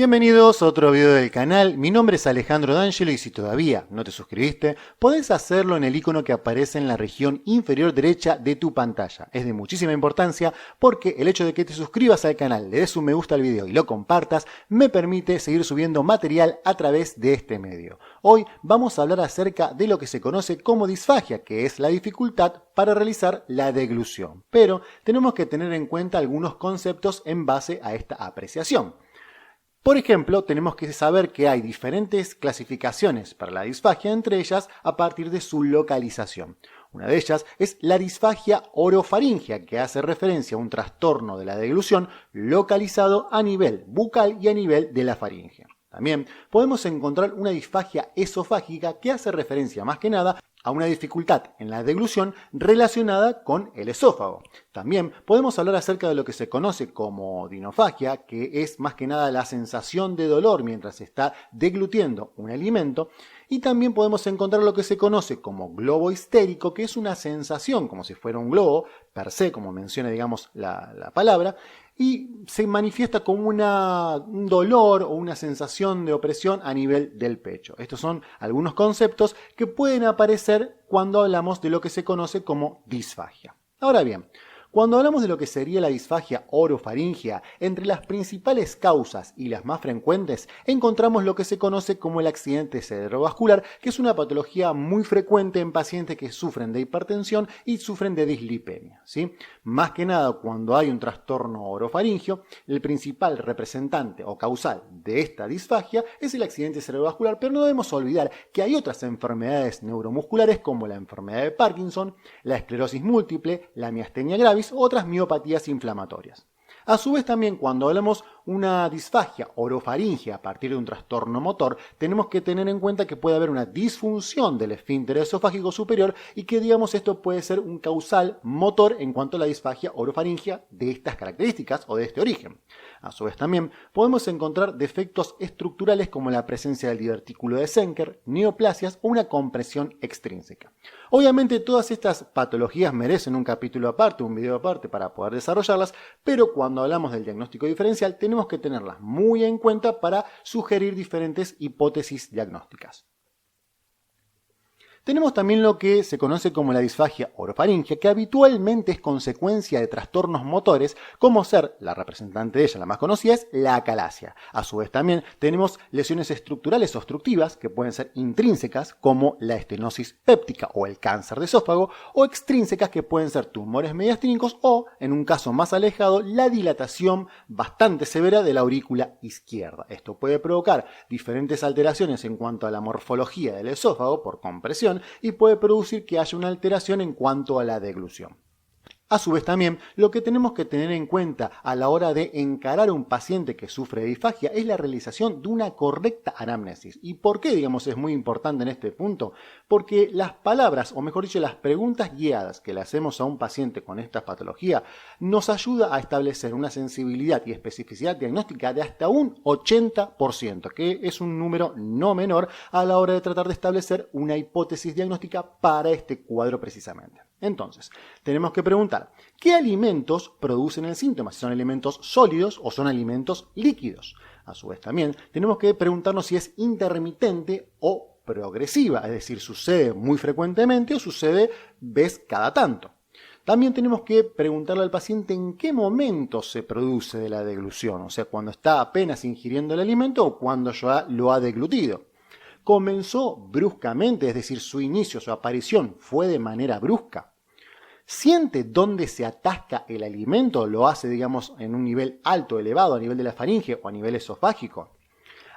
Bienvenidos a otro video del canal. Mi nombre es Alejandro D'Angelo y si todavía no te suscribiste, podés hacerlo en el icono que aparece en la región inferior derecha de tu pantalla. Es de muchísima importancia porque el hecho de que te suscribas al canal, le des un me gusta al video y lo compartas, me permite seguir subiendo material a través de este medio. Hoy vamos a hablar acerca de lo que se conoce como disfagia, que es la dificultad para realizar la deglución. Pero tenemos que tener en cuenta algunos conceptos en base a esta apreciación. Por ejemplo, tenemos que saber que hay diferentes clasificaciones para la disfagia, entre ellas a partir de su localización. Una de ellas es la disfagia orofaringea, que hace referencia a un trastorno de la deglución localizado a nivel bucal y a nivel de la faringe. También podemos encontrar una disfagia esofágica que hace referencia más que nada a una dificultad en la deglución relacionada con el esófago. También podemos hablar acerca de lo que se conoce como dinofagia, que es más que nada la sensación de dolor mientras se está deglutiendo un alimento. Y también podemos encontrar lo que se conoce como globo histérico, que es una sensación como si fuera un globo, per se, como menciona digamos la palabra, y se manifiesta como un dolor o una sensación de opresión a nivel del pecho. Estos son algunos conceptos que pueden aparecer cuando hablamos de lo que se conoce como disfagia. Ahora bien, cuando hablamos de lo que sería la disfagia orofaringea, entre las principales causas y las más frecuentes, encontramos lo que se conoce como el accidente cerebrovascular, que es una patología muy frecuente en pacientes que sufren de hipertensión y sufren de dislipemia, ¿sí? Más que nada, cuando hay un trastorno orofaringeo, el principal representante o causal de esta disfagia es el accidente cerebrovascular, pero no debemos olvidar que hay otras enfermedades neuromusculares como la enfermedad de Parkinson, la esclerosis múltiple, la miastenia gravis, otras miopatías inflamatorias. A su vez también cuando hablamos una disfagia orofaringea a partir de un trastorno motor, tenemos que tener en cuenta que puede haber una disfunción del esfínter esofágico superior y que digamos esto puede ser un causal motor en cuanto a la disfagia orofaringea de estas características o de este origen. A su vez también podemos encontrar defectos estructurales como la presencia del divertículo de Zenker, neoplasias o una compresión extrínseca. Obviamente todas estas patologías merecen un capítulo aparte, un video aparte para poder desarrollarlas, pero cuando hablamos del diagnóstico diferencial tenemos que tenerlas muy en cuenta para sugerir diferentes hipótesis diagnósticas. Tenemos también lo que se conoce como la disfagia orofaringea, que habitualmente es consecuencia de trastornos motores, como ser, la representante de ella, la más conocida, es la acalasia. A su vez también tenemos lesiones estructurales obstructivas, que pueden ser intrínsecas, como la estenosis péptica o el cáncer de esófago, o extrínsecas, que pueden ser tumores mediastínicos o, en un caso más alejado, la dilatación bastante severa de la aurícula izquierda. Esto puede provocar diferentes alteraciones en cuanto a la morfología del esófago por compresión, y puede producir que haya una alteración en cuanto a la deglución. A su vez también, lo que tenemos que tener en cuenta a la hora de encarar a un paciente que sufre de disfagia es la realización de una correcta anamnesis. ¿Y por qué, digamos, es muy importante en este punto? Porque las palabras, o mejor dicho, las preguntas guiadas que le hacemos a un paciente con esta patología nos ayuda a establecer una sensibilidad y especificidad diagnóstica de hasta un 80%, que es un número no menor a la hora de tratar de establecer una hipótesis diagnóstica para este cuadro precisamente. Entonces, tenemos que preguntar, ¿qué alimentos producen el síntoma? Si son alimentos sólidos o son alimentos líquidos. A su vez también tenemos que preguntarnos si es intermitente o progresiva, es decir, sucede muy frecuentemente o sucede vez cada tanto. También tenemos que preguntarle al paciente en qué momento se produce de la deglución, o sea, cuando está apenas ingiriendo el alimento o cuando ya lo ha deglutido. ¿Comenzó bruscamente, es decir, su inicio, su aparición fue de manera brusca? ¿Siente dónde se atasca el alimento? ¿Lo hace, digamos, en un nivel alto, elevado, a nivel de la faringe o a nivel esofágico?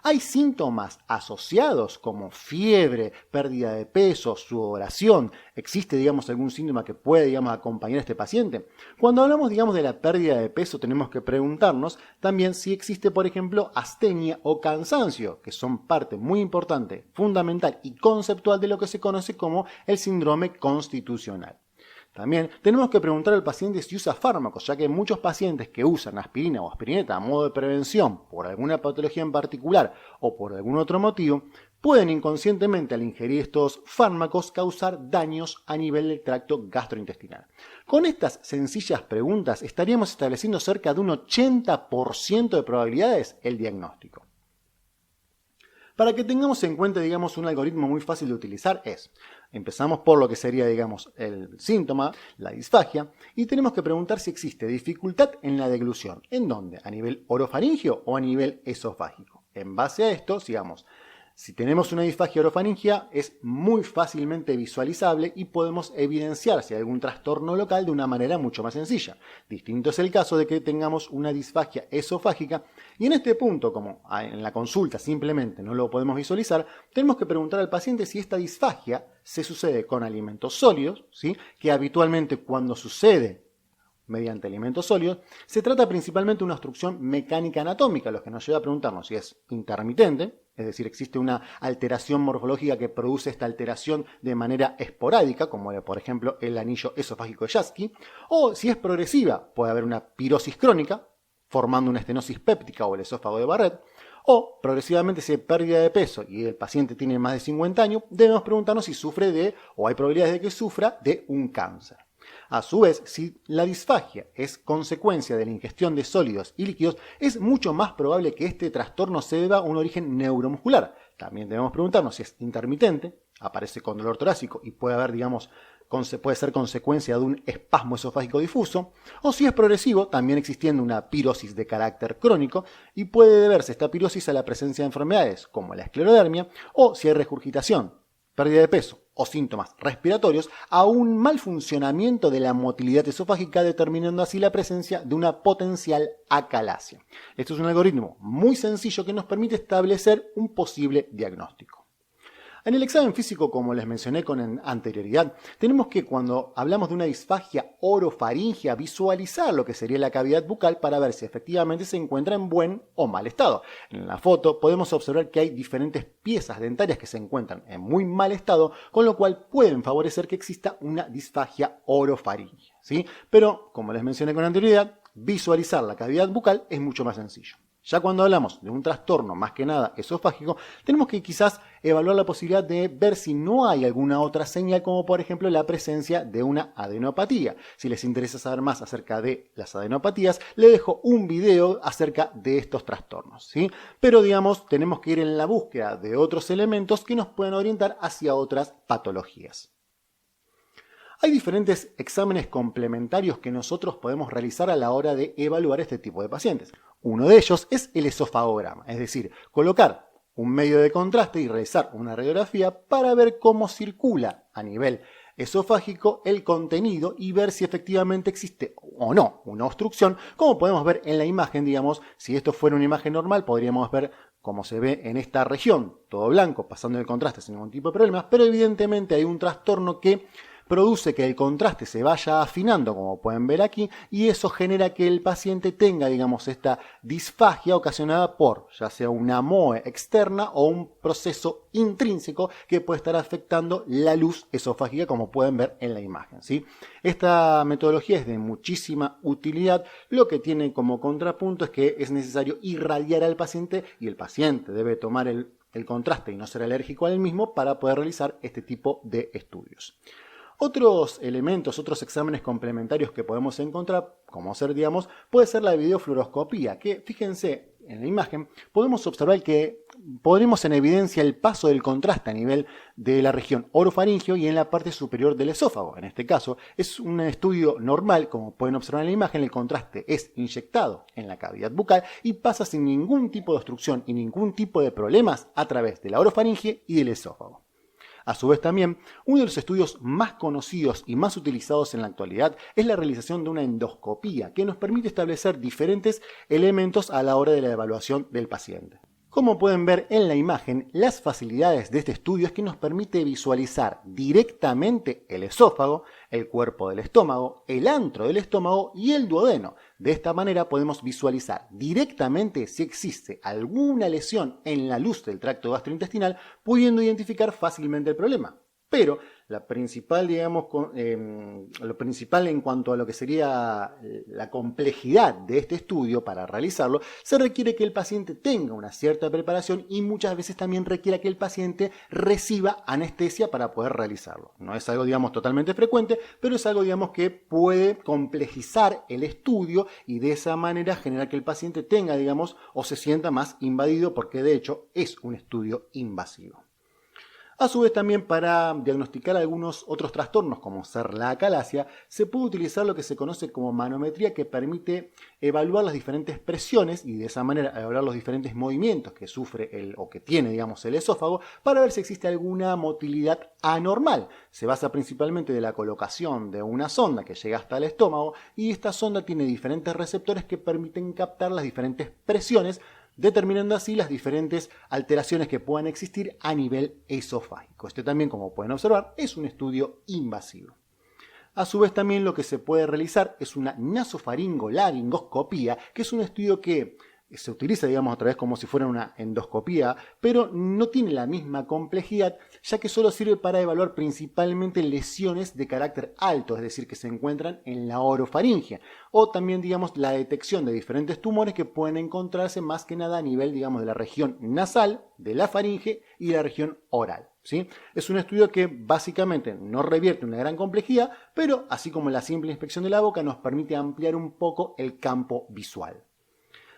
¿Hay síntomas asociados como fiebre, pérdida de peso, sudoración? ¿Existe, digamos, algún síntoma que puede, digamos, acompañar a este paciente? Cuando hablamos, digamos, de la pérdida de peso, tenemos que preguntarnos también si existe, por ejemplo, astenia o cansancio, que son parte muy importante, fundamental y conceptual de lo que se conoce como el síndrome constitucional. También tenemos que preguntar al paciente si usa fármacos, ya que muchos pacientes que usan aspirina o aspirineta a modo de prevención por alguna patología en particular o por algún otro motivo, pueden inconscientemente al ingerir estos fármacos causar daños a nivel del tracto gastrointestinal. Con estas sencillas preguntas estaríamos estableciendo cerca de un 80% de probabilidades el diagnóstico. Para que tengamos en cuenta, digamos, un algoritmo muy fácil de utilizar es, empezamos por lo que sería, digamos, el síntoma, la disfagia, y tenemos que preguntar si existe dificultad en la deglución. ¿En dónde? ¿A nivel orofaringeo o a nivel esofágico? En base a esto, sigamos. Si tenemos una disfagia orofaringea, es muy fácilmente visualizable y podemos evidenciar si hay algún trastorno local de una manera mucho más sencilla. Distinto es el caso de que tengamos una disfagia esofágica y en este punto, como en la consulta simplemente no lo podemos visualizar, tenemos que preguntar al paciente si esta disfagia se sucede con alimentos sólidos, ¿sí? Que habitualmente cuando sucede mediante alimentos sólidos, se trata principalmente de una obstrucción mecánica anatómica, lo que nos lleva a preguntarnos si es intermitente, es decir, existe una alteración morfológica que produce esta alteración de manera esporádica, como por ejemplo el anillo esofágico de Jansky, o si es progresiva, puede haber una pirosis crónica, formando una estenosis péptica o el esófago de Barrett, o progresivamente si hay pérdida de peso y el paciente tiene más de 50 años, debemos preguntarnos si sufre de, o hay probabilidades de que sufra de un cáncer. A su vez, si la disfagia es consecuencia de la ingestión de sólidos y líquidos, es mucho más probable que este trastorno se deba a un origen neuromuscular. También debemos preguntarnos si es intermitente, aparece con dolor torácico y puede haber, digamos, puede ser consecuencia de un espasmo esofágico difuso, o si es progresivo, también existiendo una pirosis de carácter crónico, y puede deberse esta pirosis a la presencia de enfermedades como la esclerodermia, o si hay regurgitación, pérdida de peso o síntomas respiratorios, a un mal funcionamiento de la motilidad esofágica, determinando así la presencia de una potencial acalasia. Esto es un algoritmo muy sencillo que nos permite establecer un posible diagnóstico. En el examen físico, como les mencioné con anterioridad, tenemos que cuando hablamos de una disfagia orofaringea visualizar lo que sería la cavidad bucal para ver si efectivamente se encuentra en buen o mal estado. En la foto podemos observar que hay diferentes piezas dentarias que se encuentran en muy mal estado, con lo cual pueden favorecer que exista una disfagia orofaringea, ¿sí? Pero, como les mencioné con anterioridad, visualizar la cavidad bucal es mucho más sencillo. Ya cuando hablamos de un trastorno más que nada esofágico, tenemos que quizás evaluar la posibilidad de ver si no hay alguna otra señal, como por ejemplo la presencia de una adenopatía. Si les interesa saber más acerca de las adenopatías, les dejo un video acerca de estos trastornos, ¿sí? Pero digamos, tenemos que ir en la búsqueda de otros elementos que nos puedan orientar hacia otras patologías. Hay diferentes exámenes complementarios que nosotros podemos realizar a la hora de evaluar este tipo de pacientes. Uno de ellos es el esofagograma, es decir, colocar un medio de contraste y realizar una radiografía para ver cómo circula a nivel esofágico el contenido y ver si efectivamente existe o no una obstrucción. Como podemos ver en la imagen, digamos, si esto fuera una imagen normal, podríamos ver cómo se ve en esta región, todo blanco, pasando el contraste sin ningún tipo de problemas, pero evidentemente hay un trastorno que produce que el contraste se vaya afinando, como pueden ver aquí, y eso genera que el paciente tenga, digamos, esta disfagia ocasionada por ya sea una MOE externa o un proceso intrínseco que puede estar afectando la luz esofágica, como pueden ver en la imagen, ¿sí? Esta metodología es de muchísima utilidad. Lo que tiene como contrapunto es que es necesario irradiar al paciente y el paciente debe tomar el contraste y no ser alérgico al mismo para poder realizar este tipo de estudios. Otros elementos, otros exámenes complementarios que podemos encontrar, como ser, digamos, puede ser la videofluoroscopía, que fíjense en la imagen, podemos observar que ponemos en evidencia el paso del contraste a nivel de la región orofaringeo y en la parte superior del esófago. En este caso es un estudio normal, como pueden observar en la imagen, el contraste es inyectado en la cavidad bucal y pasa sin ningún tipo de obstrucción y ningún tipo de problemas a través de la orofaringe y del esófago. A su vez también, uno de los estudios más conocidos y más utilizados en la actualidad es la realización de una endoscopía que nos permite establecer diferentes elementos a la hora de la evaluación del paciente. Como pueden ver en la imagen, las facilidades de este estudio es que nos permite visualizar directamente el esófago, el cuerpo del estómago, el antro del estómago y el duodeno. De esta manera podemos visualizar directamente si existe alguna lesión en la luz del tracto gastrointestinal, pudiendo identificar fácilmente el problema. Pero la principal, digamos, lo principal en cuanto a lo que sería la complejidad de este estudio para realizarlo, se requiere que el paciente tenga una cierta preparación y muchas veces también requiere que el paciente reciba anestesia para poder realizarlo. No es algo, digamos, totalmente frecuente, pero es algo, digamos, que puede complejizar el estudio y de esa manera generar que el paciente tenga, digamos, o se sienta más invadido, porque de hecho es un estudio invasivo. A su vez, también para diagnosticar algunos otros trastornos como ser la acalasia, se puede utilizar lo que se conoce como manometría, que permite evaluar las diferentes presiones y de esa manera evaluar los diferentes movimientos que sufre o que tiene, digamos, el esófago, para ver si existe alguna motilidad anormal. Se basa principalmente de la colocación de una sonda que llega hasta el estómago, y esta sonda tiene diferentes receptores que permiten captar las diferentes presiones, determinando así las diferentes alteraciones que puedan existir a nivel esofágico. Este también, como pueden observar, es un estudio invasivo. A su vez, también lo que se puede realizar es una nasofaringolaringoscopía, que es un estudio que se utiliza, digamos, otra vez como si fuera una endoscopía, pero no tiene la misma complejidad, ya que solo sirve para evaluar principalmente lesiones de carácter alto, es decir, que se encuentran en la orofaringe, o también, digamos, la detección de diferentes tumores que pueden encontrarse más que nada a nivel, digamos, de la región nasal, de la faringe y de la región oral. ¿Sí? Es un estudio que básicamente no revierte una gran complejidad, pero así como la simple inspección de la boca nos permite ampliar un poco el campo visual.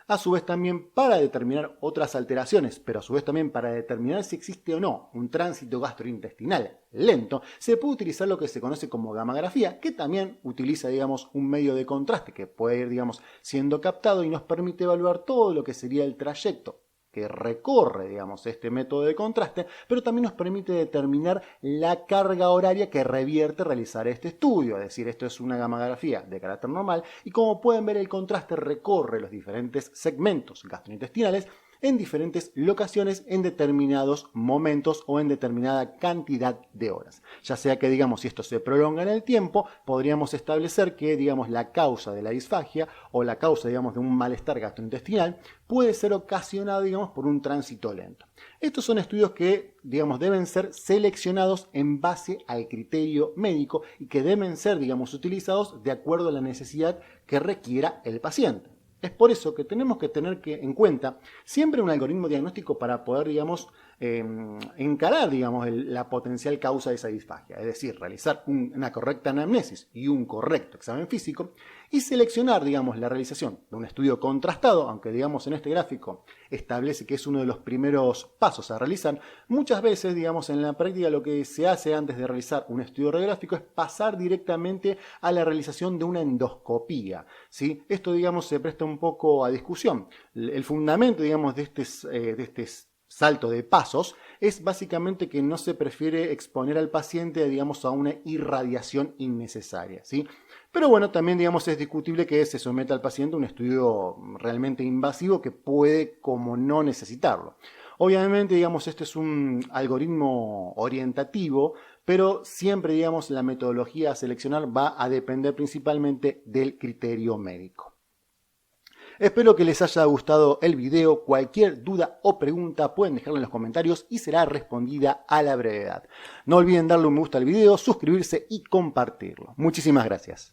A su vez, también para determinar otras alteraciones, pero a su vez también para determinar si existe o no un tránsito gastrointestinal lento, se puede utilizar lo que se conoce como gammagrafía, que también utiliza, digamos, un medio de contraste que puede ir, digamos, siendo captado y nos permite evaluar todo lo que sería el trayecto que recorre, digamos, este método de contraste, pero también nos permite determinar la carga horaria que revierte realizar este estudio. Es decir, esto es una gammagrafía de carácter normal y, como pueden ver, el contraste recorre los diferentes segmentos gastrointestinales en diferentes locaciones, en determinados momentos o en determinada cantidad de horas. Ya sea que, digamos, si esto se prolonga en el tiempo, podríamos establecer que, digamos, la causa de la disfagia o la causa, digamos, de un malestar gastrointestinal puede ser ocasionado, digamos, por un tránsito lento. Estos son estudios que, digamos, deben ser seleccionados en base al criterio médico y que deben ser, digamos, utilizados de acuerdo a la necesidad que requiera el paciente. Es por eso que tenemos que tener en cuenta siempre un algoritmo diagnóstico para poder, digamos, encarar, digamos, la potencial causa de esa disfagia. Es decir, realizar una correcta anamnesis y un correcto examen físico y seleccionar, digamos, la realización de un estudio contrastado, aunque, digamos, en este gráfico establece que es uno de los primeros pasos a realizar. Muchas veces, digamos, en la práctica lo que se hace antes de realizar un estudio radiográfico es pasar directamente a la realización de una endoscopía, ¿sí? Esto, digamos, se presta un poco a discusión. El fundamento, digamos, de este salto de pasos es básicamente que no se prefiere exponer al paciente, digamos, a una irradiación innecesaria, ¿sí? Pero bueno, también, digamos, es discutible que se someta al paciente a un estudio realmente invasivo que puede como no necesitarlo. Obviamente, digamos, este es un algoritmo orientativo, pero siempre, digamos, la metodología a seleccionar va a depender principalmente del criterio médico. Espero que les haya gustado el video. Cualquier duda o pregunta pueden dejarla en los comentarios y será respondida a la brevedad. No olviden darle un me gusta al video, suscribirse y compartirlo. Muchísimas gracias.